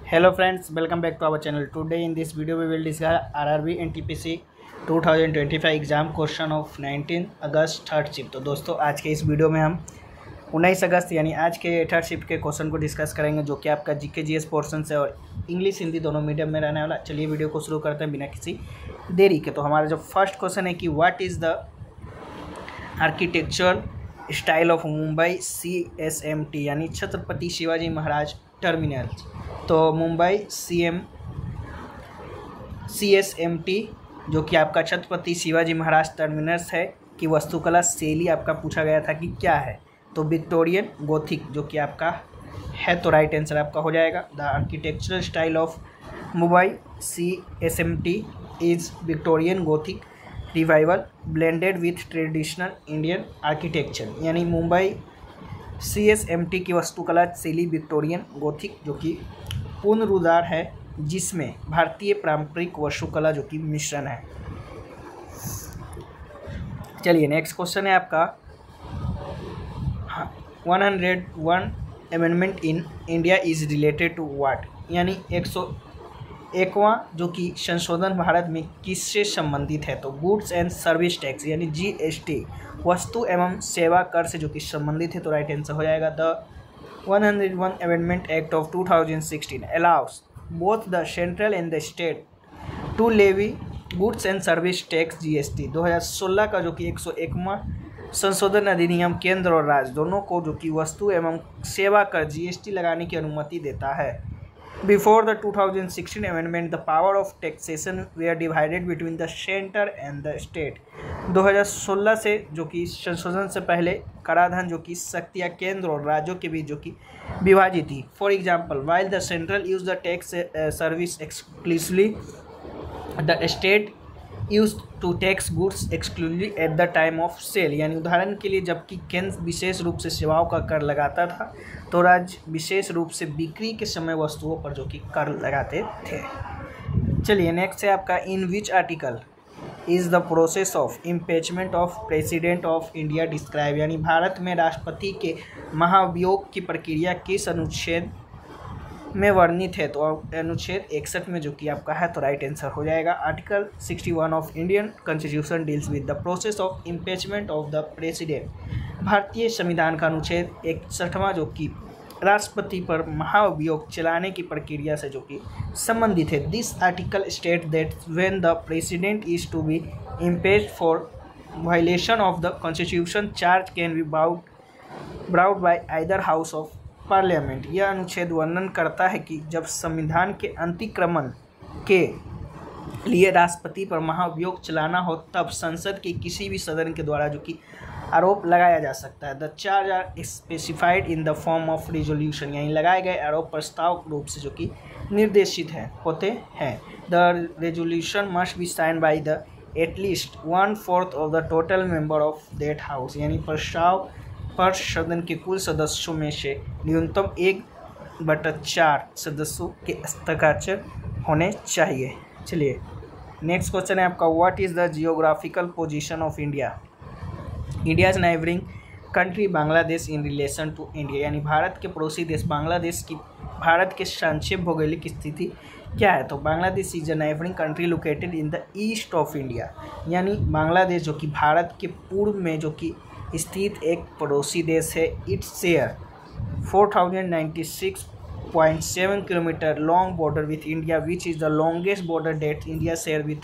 Hello friends, welcome back to our channel. Today in this video we will discuss RRB NTPC 2025 exam question of 19 August third shift. तो दोस्तों आज के इस video में हम 19 अगस्त यानी आज के थर्ड शिफ्ट के क्वेश्चन को डिस्कस करेंगे, जो कि आपका जीके जीएस पोर्शन से और इंग्लिश हिंदी दोनों मीडियम में रहने वाला। चलिए वीडियो को शुरू करते हैं बिना किसी देरी के। तो हमारा जो फर्स्ट क्वेश्चन है कि what is the architectural style of Mumbai CSMT यानी छत्रपति शिवाजी महाराज टर्मिनल। तो मुंबई CSMT जो कि आपका छत्रपति शिवाजी महाराज टर्मिनस है कि वास्तुकला शैली आपका पूछा गया था कि क्या है। तो विक्टोरियन गोथिक जो कि आपका है, तो राइट आंसर आपका हो जाएगा। The architectural style of Mumbai CSMT is Victorian Gothic revival blended with traditional Indian architecture. यानी मुंबई CSMT की वास्तुकला शैली विक्टोरियन गोथिक जो कि पुनरुद्धार है, जिसमें भारतीय पारंपरिक वास्तुकला जो कि मिश्रण है। चलिए नेक्स्ट क्वेश्चन है आपका 101 amendment in India is related to what. यानी 101वां जो कि संशोधन भारत में किससे संबंधित है। तो गुड्स एंड सर्विस टैक्स यानी GST वस्तु एवं सेवा कर से जो कि संबंधित है, तो राइट आंसर हो जाएगा। The 101 Amendment Act of 2016 allows both the central and the state to levy goods and service tax GST। 2016 का जो कि 101वां संशोधन अधिनियम केंद्र और राज्य दोनों को जो कि वस्तु एवं सेवा कर GST लगाने की अनुमति देता है। Before the 2016 amendment, the power of taxation were divided between the center and the state। 2016 से जो कि संशोधन से पहले कराधान जो कि शक्तियाँ केंद्र और राज्यों के बीच जो कि विभाजित थी। For example, while the central used the tax service exclusively, the state used to tax goods exclusively at the time of sale। यानी उदाहरण के लिए जबकि केंद्र विशेष रूप से सेवाओं का कर लगाता था, तो राज्य विशेष रूप से बिक्री के समय वस्तुओं पर जो कि कर लगाते थे। चलिए नेक्स्ट है आपका in which article is the process of impeachment of president of India describe. यानी भारत में राष्ट्रपति के महाभियोग की प्रक्रिया किस अनुच्छेद में वर्णित है। तो अनुच्छेद 61 में जो कि आपका है, तो राइट आंसर हो जाएगा। Article 61 of Indian constitution deals with the process of impeachment of the president. भारतीय संविधान का अनुच्छेद 61वां जो कि राष्ट्रपति पर महाभियोग चलाने की प्रक्रिया से जो कि संबंधित है। This article state that when the president is to be impeached for violation of the constitution charge can be brought by either house of parliament. यह अनुच्छेद वर्णन करता है कि जब संविधान के अतिक्रमण के लिए राष्ट्रपति पर महाभियोग चलाना हो, तब संसद के किसी भी सदन के द्वारा जो कि आरोप लगाया जा सकता है। The charge are specified in the form of resolution. यानी लगाए गए आरोप प्रस्ताव रूप से जो कि निर्देशित होते हैं। The resolution must be sign by the at least 1/4 of the total member of that house. यानी प्रस्ताव पर सदन के कुल सदस्यों में से न्यूनतम 1/4 सदस्यों के हस्ताक्षर होने चाहिए। चलिए नेक्स्ट क्वेश्चन है आपका what is the geographical position of India India's neighbouring country Bangladesh in relation to India. यानी भारत के पड़ोसी देश बांग्लादेश की भारत के संक्षेप भौगोलिक स्थिति क्या है। तो Bangladesh is a neighbouring country located in the east of India. यानी बांग्लादेश जो कि भारत के पूर्व में जो कि स्थित एक पड़ोसी देश है। Its share 4096.7 kilometre long border with India which is the longest border that India share with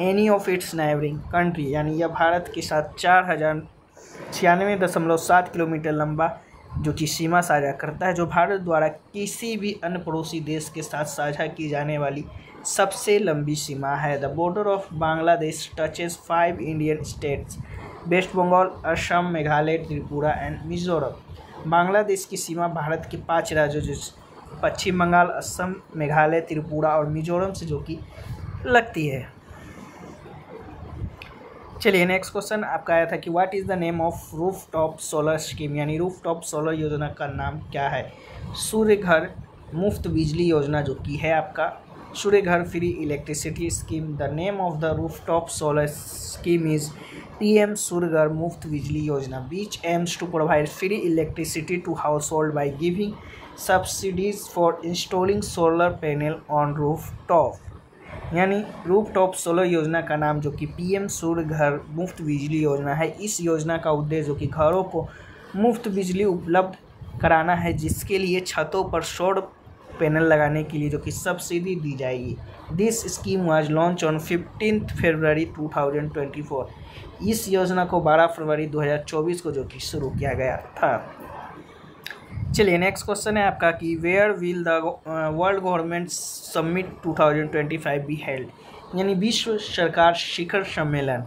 any of its neighbouring country. यानी यह भारत के साथ 4096.7 किलोमीटर लंबा जो कि सीमा साझा करता है, जो भारत द्वारा किसी भी अन्य पड़ोसी देश के साथ साझा की जाने वाली सबसे लंबी सीमा है। The border of Bangladesh touches 5 Indian states West Bengal, Assam, Meghalaya, Tripura and Mizoram. Bangladesh की सीमा भारत के 5 राज्यों जैसे पश्चिम बंगाल, असम, मेघालय, त्रिपुरा और मिजोरम से जो कि लगती है। चलिए नेक्स्ट क्वेश्चन आपका आया था कि what is the name of roof top solar scheme. यानी रूफ टॉप सोलर योजना का नाम क्या है। सूर्य घर मुफ्त बिजली योजना जो कि है आपका सूर्य घर free electricity scheme. The name of the roof top solar scheme is PM सूर्य घर मुफ्त बिजली योजना, which aims to provide free electricity to household by giving subsidies for installing solar panel on roof top, यानी roof top solar योजना का नाम जो कि पीएम सूर्य घर मुफ्त बिजली योजना है। इस योजना का उद्देश्य जो कि घरों को मुफ्त बिजली उपलब्ध कराना है, जिसके लिए छतों पर सौर पैनल लगाने के लिए जो कि सब्सिडी दी जाएगी। This scheme was launch on 15 फरवरी 2024। इस योजना को 12 फरवरी 2024 को जो कि शुरू किया गया था। चलिए नेक्स्ट क्वेश्चन है आपका कि where will the world government summit 2025 be held, यानी विश्व सरकार शिखर सम्मेलन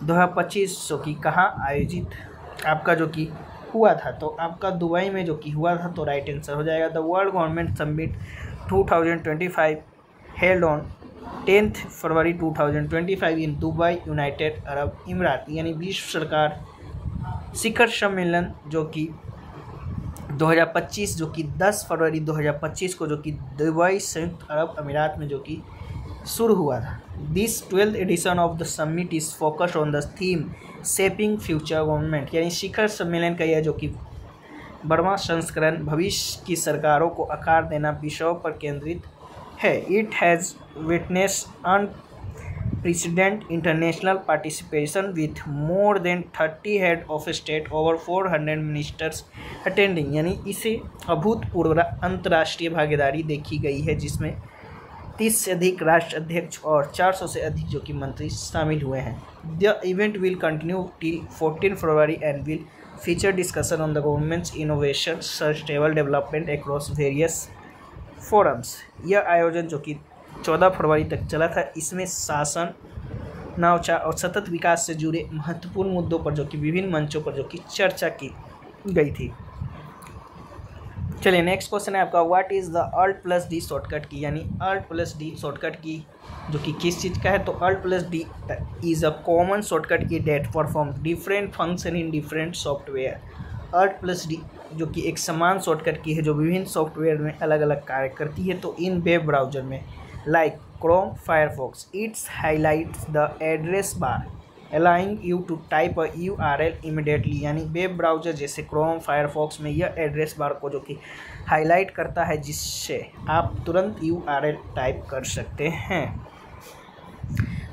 2025 जो कि कहाँ आयोजित आपका जो कि हुआ था, तो आपका दुबई में जो कि हुआ था, तो राइट आंसर हो जाएगा the world government summit 2025 held on 10 February 2025 in Dubai United Arab Emirates, यानी विश्व सरकार शिखर सम्मेलन जो कि 2025 जो कि 10 फरवरी 2025 को जो कि दुबई संयुक्त अरब अमीरात में जो कि शुरू हुआ था। This 12th edition of the summit is focused on the theme shaping future government, यानी शिखर सम्मेलन का यह जो कि 12वां संस्करण भविष्य की सरकारों को आकार देना विषयों पर केंद्रित है। It has witnessed unprecedented international participation with more than 30 head of state over 400 ministers attending, यानी इसे अभूतपूर्व अंतर्राष्ट्रीय भागीदारी देखी गई है, जिसमें 30 से अधिक राष्ट्र अध्यक्ष और 400 से अधिक जो कि मंत्री शामिल हुए हैं। The event will continue till 14 February and will feature discussion on the governments innovation sustainable development across various forums. यह आयोजन जो कि 14 फरवरी तक चला था, इसमें शासन, नवाचार और सतत विकास से जुड़े महत्वपूर्ण मुद्दों पर जो कि विभिन्न मंचों पर जो कि चर्चा की गई थी। चलिए नेक्स्ट क्वेश्चन है आपका what is the Alt+D shortcut की, यानी Alt+D शॉर्टकट की जो कि किस चीज़ का है, तो Alt+D is a common shortcut key that perform different function in different software. Alt+D जो कि एक समान शॉर्टकट की है जो विभिन्न सॉफ्टवेयर में अलग अलग कार्य करती है। तो इन वेब ब्राउज़र में like Chrome, Firefox, it's highlights the address bar allowing you to type a URL immediately, यानी वेब ब्राउज़र जैसे क्रोम, फायरफॉक्स में यह एड्रेस बार को जो कि हाईलाइट करता है, जिससे आप तुरंत URL टाइप कर सकते हैं।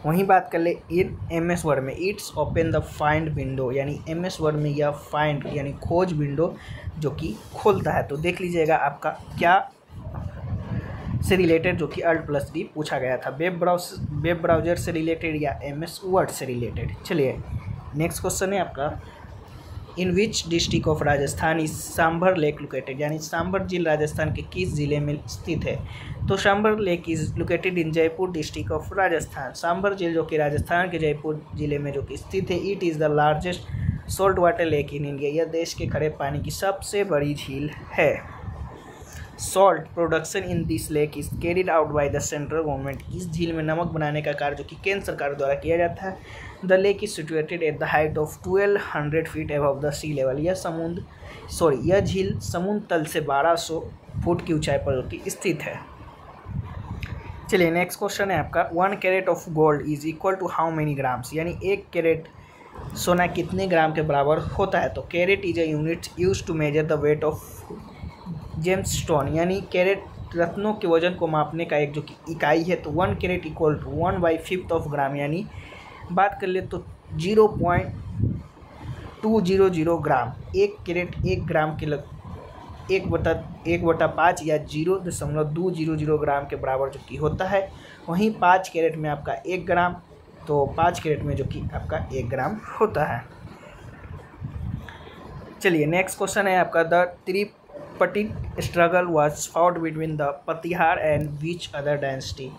वहीं बात कर ले इन MS वर्ड में it's open the find window, यानी MS वर्ड में यह फाइंड यानी खोज विंडो जो कि खोलता है। तो देख लीजिएगा आपका क्या से रिलेटेड जो कि Alt+D पूछा गया था, वेब ब्राउज़र से रिलेटेड या MS वर्ड से रिलेटेड। चलिए नेक्स्ट क्वेश्चन है आपका in which district of Rajasthan is Sambhar lake located, यानी सांभर झील राजस्थान के किस जिले में स्थित है। तो sambar lake is located in Jaipur district of Rajasthan. Sambar झील जो कि राजस्थान के जयपुर जिले में जो कि स्थित है। It is the largest salt water lake in India, यह देश के खड़े पानी की सबसे बड़ी झील है। Salt production in this lake is carried out by the central government, इस झील में नमक बनाने का कार्य जो कि केंद्र सरकार द्वारा किया जाता है। The lake is situated at the height of 1200 feet above the sea level, यह झील समुद्र तल से 1200 फुट की ऊंचाई पर स्थित है। चलिए नेक्स्ट क्वेश्चन है आपका 1 carat of gold is equal to how many grams, यानी 1 कैरेट सोना कितने ग्राम के बराबर होता है। तो carat is a unit use to measure the weight of gems stone, यानी कैरेट रत्नों के वजन को मापने का एक जो कि इकाई है। तो 1 carat equal to 1/5 of gram, यानी बात कर ले तो 0.200 ग्राम। 1 कैरेट 1 ग्राम के 1/5 या 0.200 ग्राम के बराबर जो कि होता है। वहीं 5 कैरेट में आपका 1 ग्राम, तो 5 कैरेट में जो कि आपका 1 ग्राम होता है। चलिए नेक्स्ट क्वेश्चन है आपका the tripartite struggle was fought between the Pratihara and which other dynasty.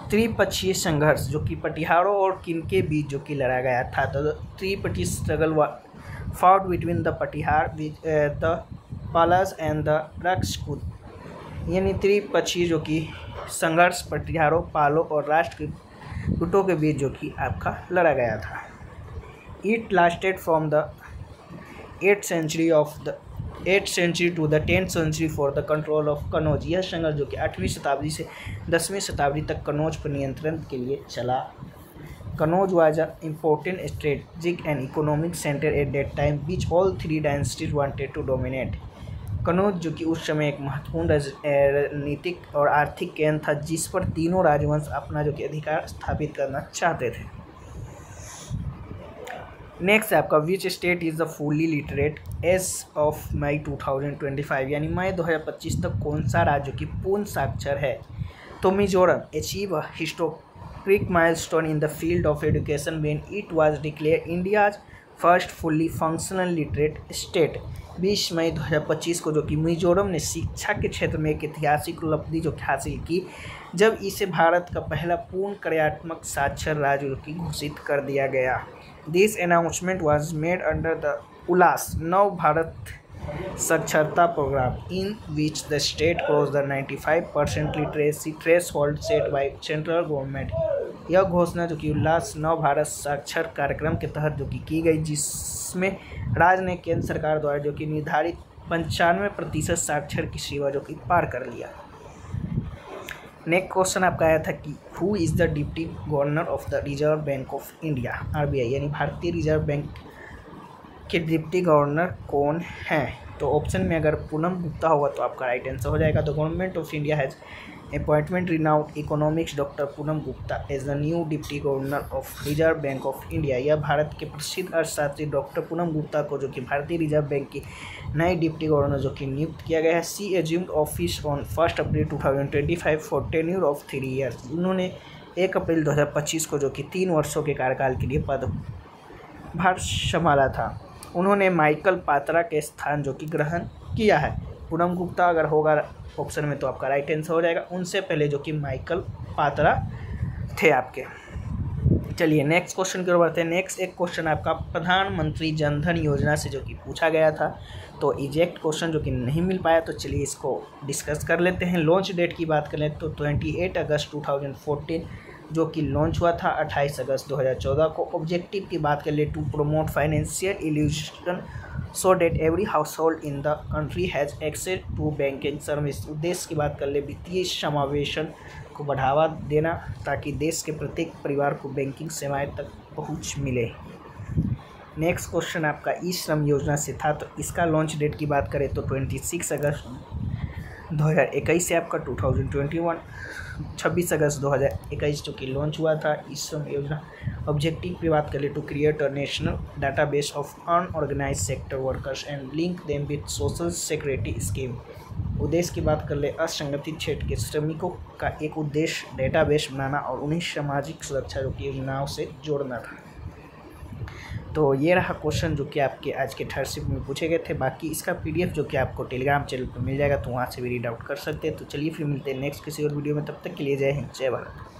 त्रिपक्षीय संघर्ष जो कि पटिहारों और किनके बीच जो कि लड़ा गया था। तो tripartite struggle fought between the Pratihara the Palas and the Rashtrakuta, यानी त्रिपक्षीय जो कि संघर्ष पटिहारों, पालों और राष्ट्रकूटों के बीच जो कि आपका लड़ा गया था। It lasted from the 8th century to the 10th century for the control of Kannauj. यह संघर्ष जो कि 8वीं शताब्दी से 10वीं शताब्दी तक कनौज पर नियंत्रण के लिए चला। Kannauj was an important strategic and economic center at that time which all three dynasties wanted to dominate। Kannauj जो कि उस समय एक महत्वपूर्ण रणनीतिक और आर्थिक केंद्र था जिस पर तीनों राजवंश अपना जो कि अधिकार स्थापित करना चाहते थे। नेक्स्ट है आपका which state is the fully literate as of May 2025, यानी मई 2025 तक कौन सा राज्य की पूर्ण साक्षर है। तो Mizoram achieve a historic milestone in the field of education when it was declare India's first fully functional literate state. 20 मई 2025 को जो कि मिजोरम ने शिक्षा के क्षेत्र में एक ऐतिहासिक उपलब्धि जो हासिल की जब इसे भारत का पहला पूर्ण कार्यात्मक साक्षर राज्य की घोषित कर दिया गया। This announcement was made under the Ullas Nav Bharat Saksharta program in which the state cross the 95% literacy threshold set by central government. यह घोषणा जो कि उल्लास नव भारत साक्षर कार्यक्रम के तहत जो कि की गई जिसमें राज्य ने केंद्र सरकार द्वारा जो कि निर्धारित 95% साक्षर की सीमा जो कि पार कर लिया। नेक्स्ट क्वेश्चन आपका आया था कि who is the deputy governor of the reserve Bank of India, RBI, यानी भारतीय रिजर्व बैंक के डिप्टी गवर्नर कौन हैं। तो ऑप्शन में अगर पूनम गुप्ता होगा तो आपका राइट आंसर हो जाएगा। तो government of India has appointment renowned economics doctor Poonam Gupta as the new deputy governor of Reserve Bank of India. यह भारत के प्रसिद्ध अर्थशास्त्री डॉक्टर पूनम गुप्ता को जो कि भारतीय रिजर्व बैंक की नई डिप्टी गवर्नर जो कि नियुक्त किया गया है। She assumed office on 1 April 2025 for tenure of 3 years. उन्होंने 1 अप्रैल 2025 को जो कि 3 वर्षों के कार्यकाल के लिए पदभार संभाला था। उन्होंने माइकल पात्रा के स्थान जो कि ग्रहण किया है। पूनम गुप्ता अगर होगा ऑप्शन में तो आपका राइट आंसर हो जाएगा। उनसे पहले जो कि माइकल पात्रा थे आपके। चलिए नेक्स्ट क्वेश्चन की ओर बढ़ते हैं। नेक्स्ट एक क्वेश्चन आपका प्रधानमंत्री जन धन योजना से जो कि पूछा गया था, तो एग्जैक्ट क्वेश्चन जो कि नहीं मिल पाया, तो चलिए इसको डिस्कस कर लेते हैं। लॉन्च डेट की बात करें तो 28 अगस्त 2014 जो कि लॉन्च हुआ था 28 अगस्त 2014 को। ऑब्जेक्टिव की बात कर ले to promote financial inclusion so that every household in the country has access to banking service. उद्देश्य की बात कर ले वित्तीय समावेशन को बढ़ावा देना ताकि देश के प्रत्येक परिवार को बैंकिंग सेवाएं तक पहुंच मिले। नेक्स्ट क्वेश्चन आपका ई श्रम योजना से था, तो इसका लॉन्च डेट की बात करें तो 26 अगस्त 2021 से आपका 2021 26 अगस्त 2021 जो कि लॉन्च हुआ था ई श्रम योजना। ऑब्जेक्टिव की बात करें तो create a national database of unorganised sector workers and link them with social security scheme. उद्देश्य की बात कर ले असंगठित क्षेत्र के श्रमिकों का एक उद्देश्य डेटाबेस बनाना और उन्हें सामाजिक सुरक्षा की योजनाओं से जोड़ना था। तो ये रहा क्वेश्चन जो कि आपके आज के थर्ड शिफ्ट में पूछे गए थे। बाकी इसका पीडीएफ जो कि आपको टेलीग्राम चैनल पर मिल जाएगा, तो वहाँ से भी रीड आउट कर सकते हैं। तो चलिए फिर मिलते हैं नेक्स्ट किसी और वीडियो में, तब तक के लिए जय हिंद जय भारत।